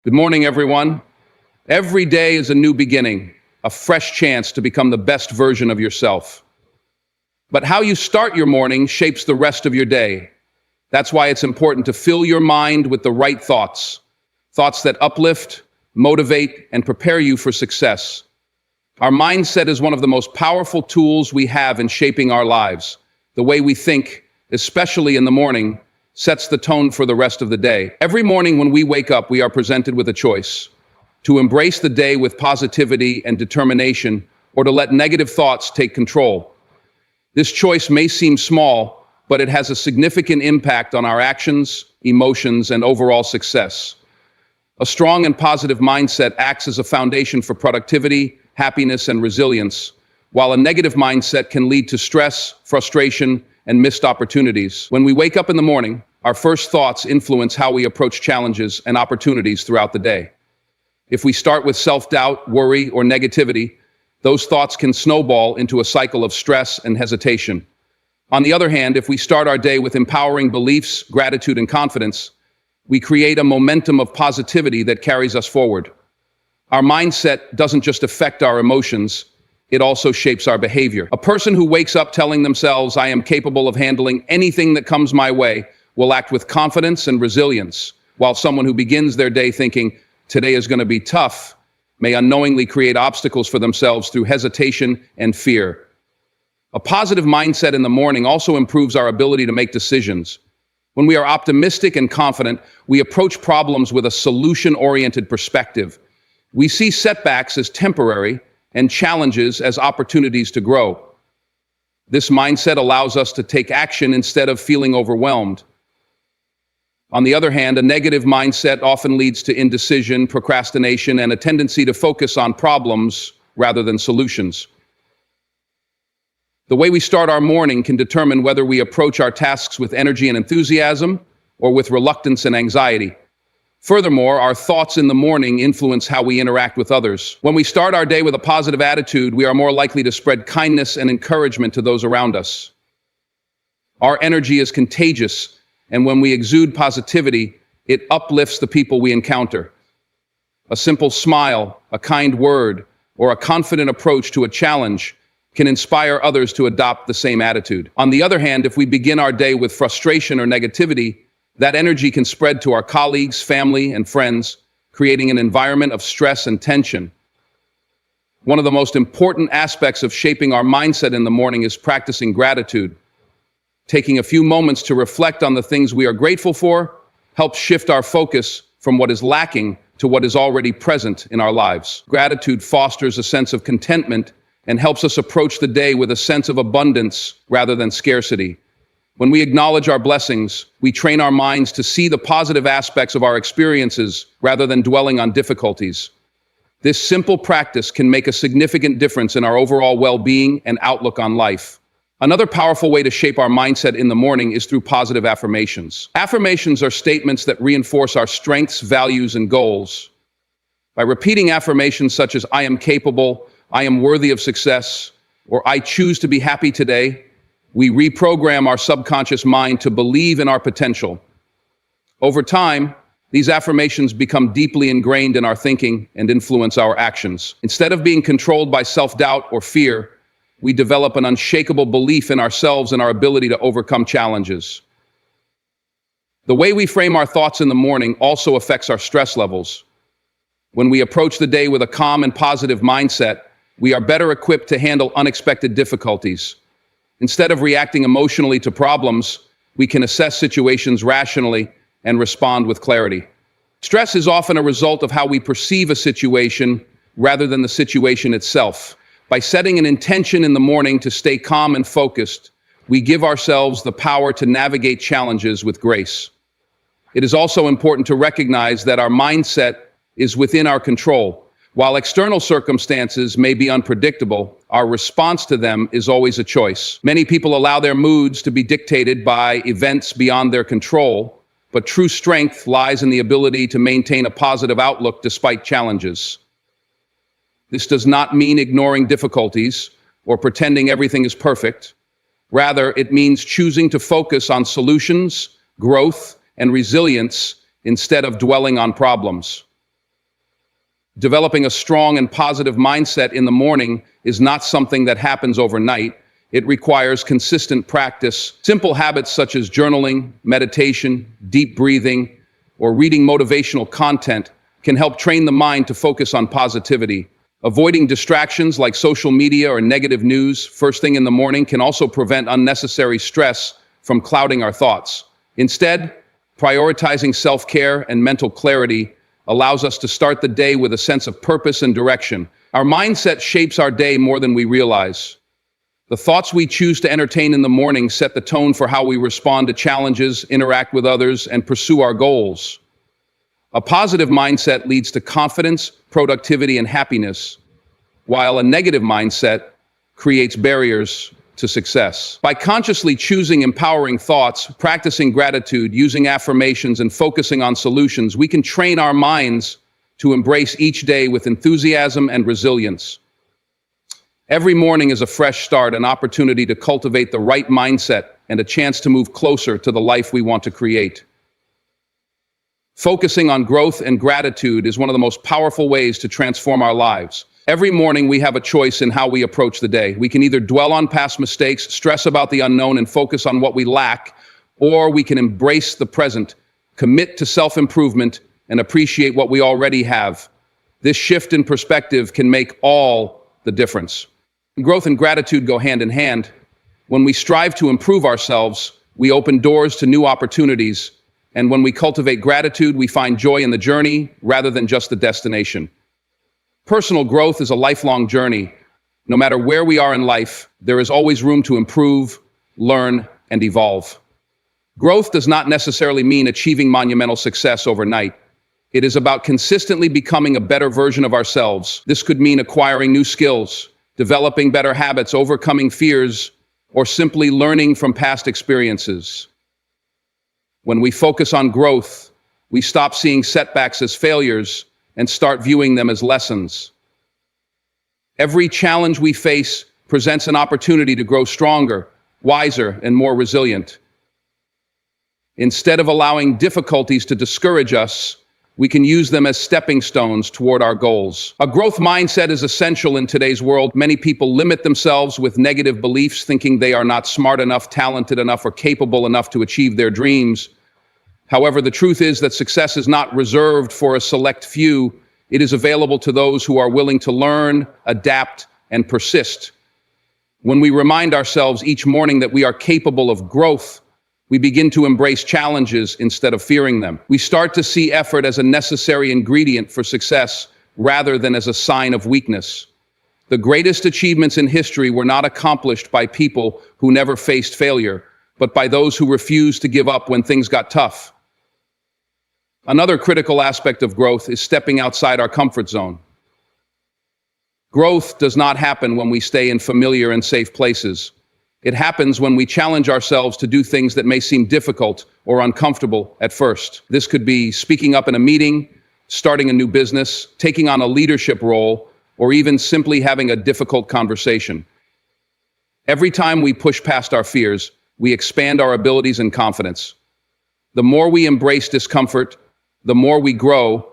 Good morning, everyone. Every day is a new beginning, a fresh chance to become the best version of yourself. But how you start your morning shapes the rest of your day. That's why it's important to fill your mind with the right thoughts, thoughts that uplift, motivate, and prepare you for success. Our mindset is one of the most powerful tools we have in shaping our lives. The way we think, especially in the morning, sets the tone for the rest of the day. Every morning when we wake up, we are presented with a choice: to embrace the day with positivity and determination, or to let negative thoughts take control. This choice may seem small, but it has a significant impact on our actions, emotions, and overall success. A strong and positive mindset acts as a foundation for productivity, happiness, and resilience, while a negative mindset can lead to stress, frustration, and missed opportunities. When we wake up in the morning, our first thoughts influence how we approach challenges and opportunities throughout the day. If we start with self-doubt, worry, or negativity, those thoughts can snowball into a cycle of stress and hesitation. On the other hand, if we start our day with empowering beliefs, gratitude, and confidence, we create a momentum of positivity that carries us forward. Our mindset doesn't just affect our emotions, it also shapes our behavior. A person who wakes up telling themselves, "I am capable of handling anything that comes my way," will act with confidence and resilience, while someone who begins their day thinking, "Today is going to be tough," may unknowingly create obstacles for themselves through hesitation and fear. A positive mindset in the morning also improves our ability to make decisions. When we are optimistic and confident, we approach problems with a solution-oriented perspective. We see setbacks as temporary and challenges as opportunities to grow. This mindset allows us to take action instead of feeling overwhelmed. On the other hand, a negative mindset often leads to indecision, procrastination, and a tendency to focus on problems rather than solutions. The way we start our morning can determine whether we approach our tasks with energy and enthusiasm or with reluctance and anxiety. Furthermore, our thoughts in the morning influence how we interact with others. When we start our day with a positive attitude, we are more likely to spread kindness and encouragement to those around us. Our energy is contagious, and when we exude positivity, it uplifts the people we encounter. A simple smile, a kind word, or a confident approach to a challenge can inspire others to adopt the same attitude. On the other hand, if we begin our day with frustration or negativity, that energy can spread to our colleagues, family, and friends, creating an environment of stress and tension. One of the most important aspects of shaping our mindset in the morning is practicing gratitude. Taking a few moments to reflect on the things we are grateful for helps shift our focus from what is lacking to what is already present in our lives. Gratitude fosters a sense of contentment and helps us approach the day with a sense of abundance rather than scarcity. When we acknowledge our blessings, we train our minds to see the positive aspects of our experiences rather than dwelling on difficulties. This simple practice can make a significant difference in our overall well-being and outlook on life. Another powerful way to shape our mindset in the morning is through positive affirmations. Affirmations are statements that reinforce our strengths, values, and goals. By repeating affirmations such as "I am capable," "I am worthy of success," or "I choose to be happy today," we reprogram our subconscious mind to believe in our potential. Over time, these affirmations become deeply ingrained in our thinking and influence our actions. Instead of being controlled by self-doubt or fear, we develop an unshakable belief in ourselves and our ability to overcome challenges. The way we frame our thoughts in the morning also affects our stress levels. When we approach the day with a calm and positive mindset, we are better equipped to handle unexpected difficulties. Instead of reacting emotionally to problems, we can assess situations rationally and respond with clarity. Stress is often a result of how we perceive a situation rather than the situation itself. By setting an intention in the morning to stay calm and focused, we give ourselves the power to navigate challenges with grace. It is also important to recognize that our mindset is within our control. While external circumstances may be unpredictable, our response to them is always a choice. Many people allow their moods to be dictated by events beyond their control, but true strength lies in the ability to maintain a positive outlook despite challenges. This does not mean ignoring difficulties or pretending everything is perfect. Rather, it means choosing to focus on solutions, growth, and resilience instead of dwelling on problems. Developing a strong and positive mindset in the morning is not something that happens overnight. It requires consistent practice. Simple habits such as journaling, meditation, deep breathing, or reading motivational content can help train the mind to focus on positivity. Avoiding distractions like social media or negative news first thing in the morning can also prevent unnecessary stress from clouding our thoughts. Instead, prioritizing self-care and mental clarity allows us to start the day with a sense of purpose and direction. Our mindset shapes our day more than we realize. The thoughts we choose to entertain in the morning set the tone for how we respond to challenges, interact with others, and pursue our goals. A positive mindset leads to confidence, productivity, and happiness, while a negative mindset creates barriers to success. By consciously choosing empowering thoughts, practicing gratitude, using affirmations, and focusing on solutions, we can train our minds to embrace each day with enthusiasm and resilience. Every morning is a fresh start, an opportunity to cultivate the right mindset, and a chance to move closer to the life we want to create. Focusing on growth and gratitude is one of the most powerful ways to transform our lives. Every morning we have a choice in how we approach the day. We can either dwell on past mistakes, stress about the unknown, and focus on what we lack, or we can embrace the present, commit to self-improvement, and appreciate what we already have. This shift in perspective can make all the difference. Growth and gratitude go hand in hand. When we strive to improve ourselves, we open doors to new opportunities. And when we cultivate gratitude, we find joy in the journey rather than just the destination. Personal growth is a lifelong journey. No matter where we are in life, there is always room to improve, learn, and evolve. Growth does not necessarily mean achieving monumental success overnight. It is about consistently becoming a better version of ourselves. This could mean acquiring new skills, developing better habits, overcoming fears, or simply learning from past experiences. When we focus on growth, we stop seeing setbacks as failures and start viewing them as lessons. Every challenge we face presents an opportunity to grow stronger, wiser, and more resilient. Instead of allowing difficulties to discourage us, we can use them as stepping stones toward our goals. A growth mindset is essential in today's world. Many people limit themselves with negative beliefs, thinking they are not smart enough, talented enough, or capable enough to achieve their dreams. However, the truth is that success is not reserved for a select few. It is available to those who are willing to learn, adapt, and persist. When we remind ourselves each morning that we are capable of growth, we begin to embrace challenges instead of fearing them. We start to see effort as a necessary ingredient for success rather than as a sign of weakness. The greatest achievements in history were not accomplished by people who never faced failure, but by those who refused to give up when things got tough. Another critical aspect of growth is stepping outside our comfort zone. Growth does not happen when we stay in familiar and safe places. It happens when we challenge ourselves to do things that may seem difficult or uncomfortable at first. This could be speaking up in a meeting, starting a new business, taking on a leadership role, or even simply having a difficult conversation. Every time we push past our fears, we expand our abilities and confidence. The more we embrace discomfort, the more we grow,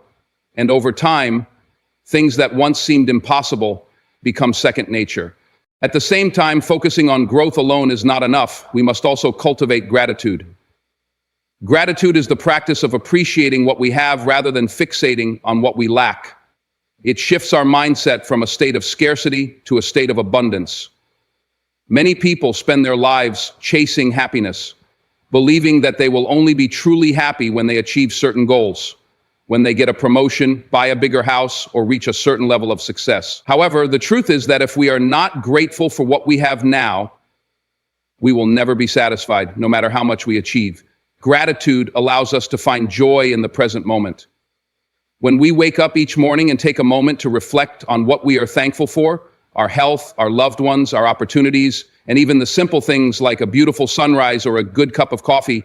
and over time, things that once seemed impossible become second nature. At the same time, focusing on growth alone is not enough. We must also cultivate gratitude. Gratitude is the practice of appreciating what we have rather than fixating on what we lack. It shifts our mindset from a state of scarcity to a state of abundance. Many people spend their lives chasing happiness, believing that they will only be truly happy when they achieve certain goals, when they get a promotion, buy a bigger house, or reach a certain level of success. However, the truth is that if we are not grateful for what we have now, we will never be satisfied, no matter how much we achieve. Gratitude allows us to find joy in the present moment. When we wake up each morning and take a moment to reflect on what we are thankful for, our health, our loved ones, our opportunities, and even the simple things like a beautiful sunrise or a good cup of coffee,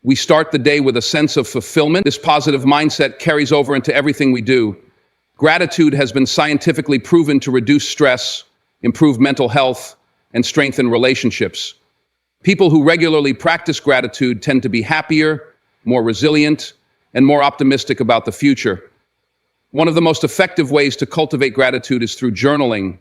we start the day with a sense of fulfillment. This positive mindset carries over into everything we do. Gratitude has been scientifically proven to reduce stress, improve mental health, and strengthen relationships. People who regularly practice gratitude tend to be happier, more resilient, and more optimistic about the future. One of the most effective ways to cultivate gratitude is through journaling.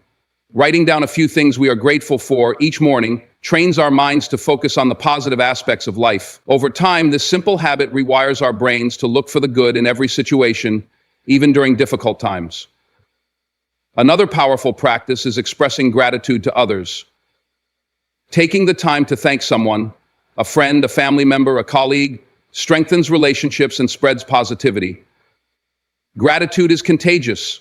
Writing down a few things we are grateful for each morning trains our minds to focus on the positive aspects of life. Over time, this simple habit rewires our brains to look for the good in every situation, even during difficult times. Another powerful practice is expressing gratitude to others. Taking the time to thank someone, a friend, a family member, a colleague, strengthens relationships and spreads positivity. Gratitude is contagious.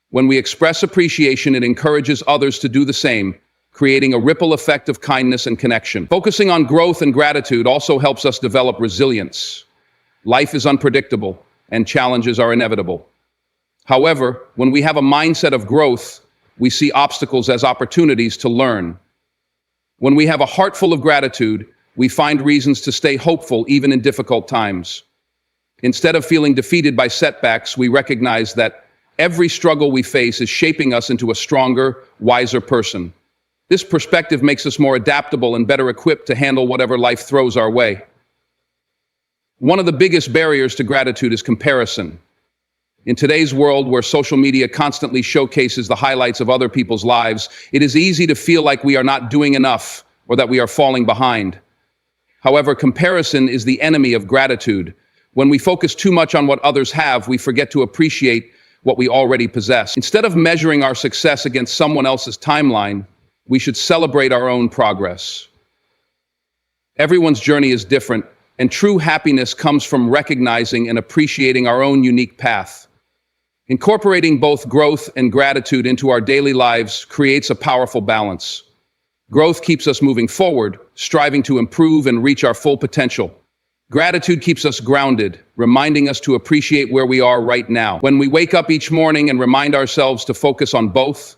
When we express appreciation, it encourages others to do the same, creating a ripple effect of kindness and connection. Focusing on growth and gratitude also helps us develop resilience. Life is unpredictable, and challenges are inevitable. However, when we have a mindset of growth, we see obstacles as opportunities to learn. When we have a heart full of gratitude, we find reasons to stay hopeful even in difficult times. Instead of feeling defeated by setbacks, we recognize that every struggle we face is shaping us into a stronger, wiser person. This perspective makes us more adaptable and better equipped to handle whatever life throws our way. One of the biggest barriers to gratitude is comparison. In today's world, where social media constantly showcases the highlights of other people's lives, it is easy to feel like we are not doing enough or that we are falling behind. However, comparison is the enemy of gratitude. When we focus too much on what others have, we forget to appreciate what we already possess. Instead of measuring our success against someone else's timeline, we should celebrate our own progress. Everyone's journey is different, and true happiness comes from recognizing and appreciating our own unique path. Incorporating both growth and gratitude into our daily lives creates a powerful balance. Growth keeps us moving forward, striving to improve and reach our full potential. Gratitude keeps us grounded, reminding us to appreciate where we are right now. When we wake up each morning and remind ourselves to focus on both,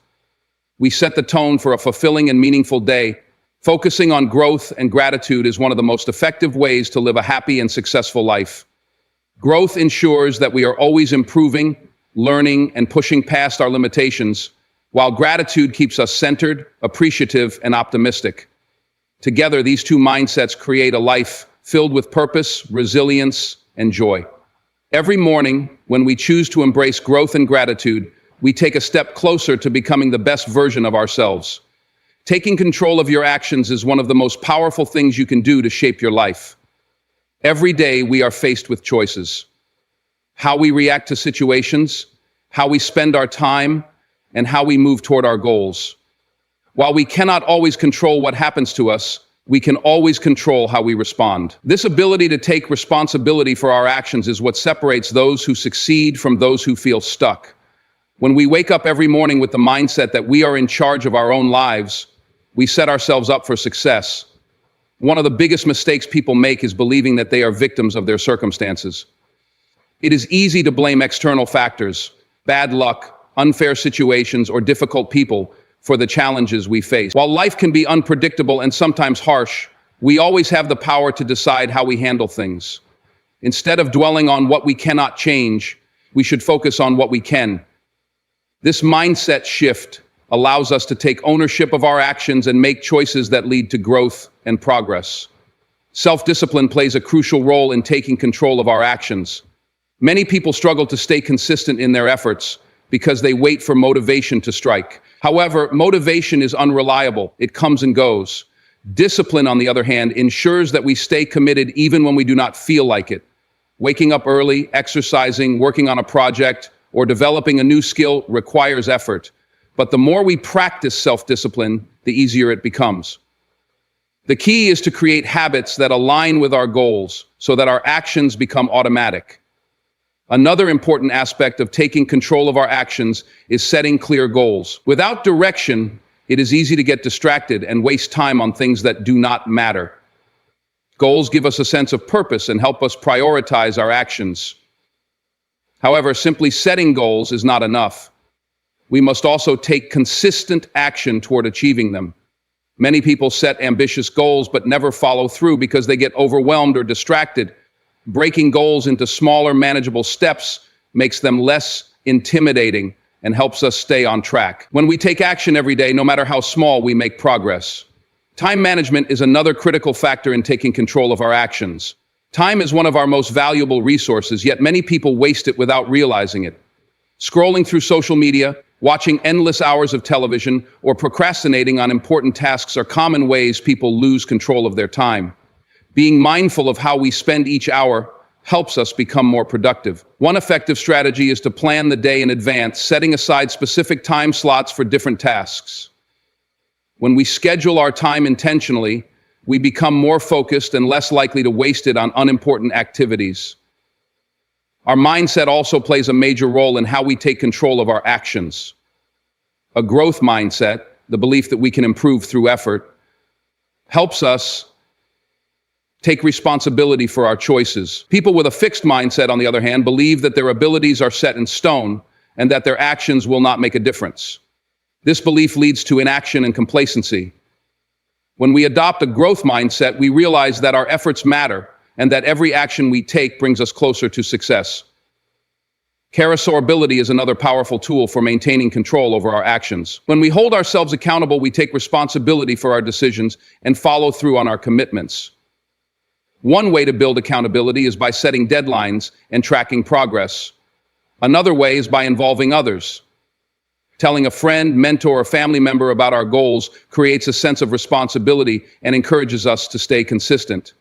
we set the tone for a fulfilling and meaningful day. Focusing on growth and gratitude is one of the most effective ways to live a happy and successful life. Growth ensures that we are always improving, learning, and pushing past our limitations, while gratitude keeps us centered, appreciative, and optimistic. Together, these two mindsets create a life filled with purpose, resilience, and joy. Every morning, when we choose to embrace growth and gratitude, we take a step closer to becoming the best version of ourselves. Taking control of your actions is one of the most powerful things you can do to shape your life. Every day, we are faced with choices. How we react to situations, how we spend our time, and how we move toward our goals. While we cannot always control what happens to us, we can always control how we respond. This ability to take responsibility for our actions is what separates those who succeed from those who feel stuck. When we wake up every morning with the mindset that we are in charge of our own lives, we set ourselves up for success. One of the biggest mistakes people make is believing that they are victims of their circumstances. It is easy to blame external factors, bad luck, unfair situations, or difficult people for the challenges we face. While life can be unpredictable and sometimes harsh, we always have the power to decide how we handle things. Instead of dwelling on what we cannot change, we should focus on what we can. This mindset shift allows us to take ownership of our actions and make choices that lead to growth and progress. Self-discipline plays a crucial role in taking control of our actions. Many people struggle to stay consistent in their efforts because they wait for motivation to strike. However, motivation is unreliable. It comes and goes. Discipline, on the other hand, ensures that we stay committed even when we do not feel like it. Waking up early, exercising, working on a project, or developing a new skill requires effort. But the more we practice self-discipline, the easier it becomes. The key is to create habits that align with our goals so that our actions become automatic. Another important aspect of taking control of our actions is setting clear goals. Without direction, it is easy to get distracted and waste time on things that do not matter. Goals give us a sense of purpose and help us prioritize our actions. However, simply setting goals is not enough. We must also take consistent action toward achieving them. Many people set ambitious goals but never follow through because they get overwhelmed or distracted. Breaking goals into smaller, manageable steps makes them less intimidating and helps us stay on track. When we take action every day, no matter how small, we make progress. Time management is another critical factor in taking control of our actions. Time is one of our most valuable resources, yet many people waste it without realizing it. Scrolling through social media, watching endless hours of television, or procrastinating on important tasks are common ways people lose control of their time. Being mindful of how we spend each hour helps us become more productive. One effective strategy is to plan the day in advance, setting aside specific time slots for different tasks. When we schedule our time intentionally, we become more focused and less likely to waste it on unimportant activities. Our mindset also plays a major role in how we take control of our actions. A growth mindset, the belief that we can improve through effort, helps us take responsibility for our choices. People with a fixed mindset, on the other hand, believe that their abilities are set in stone and that their actions will not make a difference. This belief leads to inaction and complacency. When we adopt a growth mindset, we realize that our efforts matter and that every action we take brings us closer to success. Carousability is another powerful tool for maintaining control over our actions. When we hold ourselves accountable, we take responsibility for our decisions and follow through on our commitments. One way to build accountability is by setting deadlines and tracking progress. Another way is by involving others. Telling a friend, mentor, or family member about our goals creates a sense of responsibility and encourages us to stay consistent.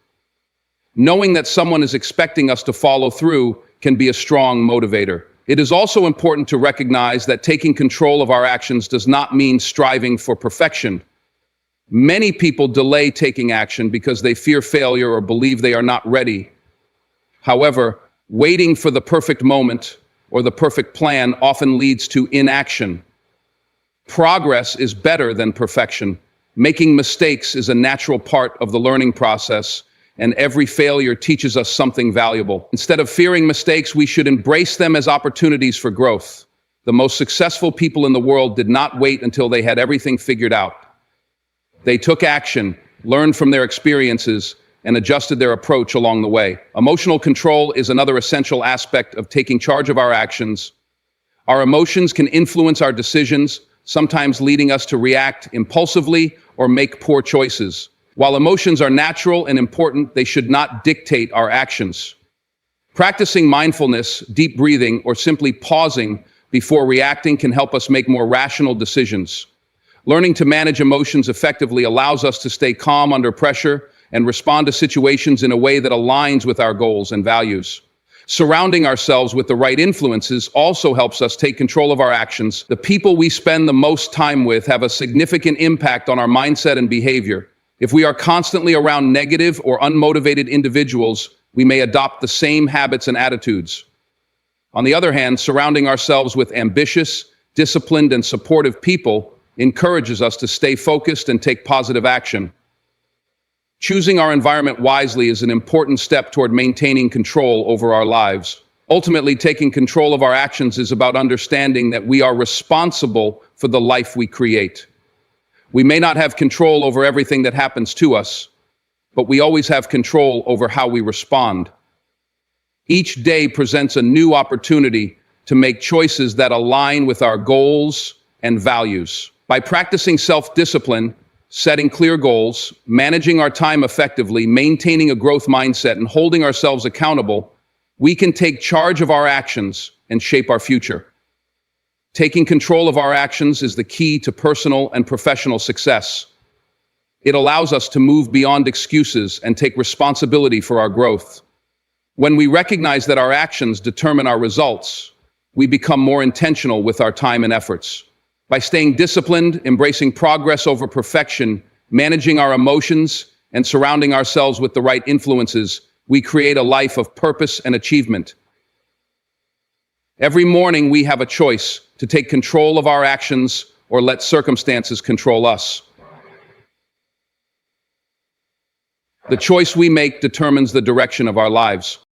Knowing that someone is expecting us to follow through can be a strong motivator. It is also important to recognize that taking control of our actions does not mean striving for perfection. Many people delay taking action because they fear failure or believe they are not ready. However, waiting for the perfect moment or the perfect plan often leads to inaction. Progress is better than perfection. Making mistakes is a natural part of the learning process, and every failure teaches us something valuable. Instead of fearing mistakes, we should embrace them as opportunities for growth. The most successful people in the world did not wait until they had everything figured out. They took action, learned from their experiences, and adjusted their approach along the way. Emotional control is another essential aspect of taking charge of our actions. Our emotions can influence our decisions, sometimes leading us to react impulsively or make poor choices. While emotions are natural and important, they should not dictate our actions. Practicing mindfulness, deep breathing, or simply pausing before reacting can help us make more rational decisions. Learning to manage emotions effectively allows us to stay calm under pressure and respond to situations in a way that aligns with our goals and values. Surrounding ourselves with the right influences also helps us take control of our actions. The people we spend the most time with have a significant impact on our mindset and behavior. If we are constantly around negative or unmotivated individuals, we may adopt the same habits and attitudes. On the other hand, surrounding ourselves with ambitious, disciplined, and supportive people encourages us to stay focused and take positive action. Choosing our environment wisely is an important step toward maintaining control over our lives. Ultimately, taking control of our actions is about understanding that we are responsible for the life we create. We may not have control over everything that happens to us, but we always have control over how we respond. Each day presents a new opportunity to make choices that align with our goals and values. By practicing self-discipline, setting clear goals, managing our time effectively, maintaining a growth mindset, and holding ourselves accountable, we can take charge of our actions and shape our future. Taking control of our actions is the key to personal and professional success. It allows us to move beyond excuses and take responsibility for our growth. When we recognize that our actions determine our results, we become more intentional with our time and efforts. By staying disciplined, embracing progress over perfection, managing our emotions, and surrounding ourselves with the right influences, we create a life of purpose and achievement. Every morning we have a choice to take control of our actions or let circumstances control us. The choice we make determines the direction of our lives.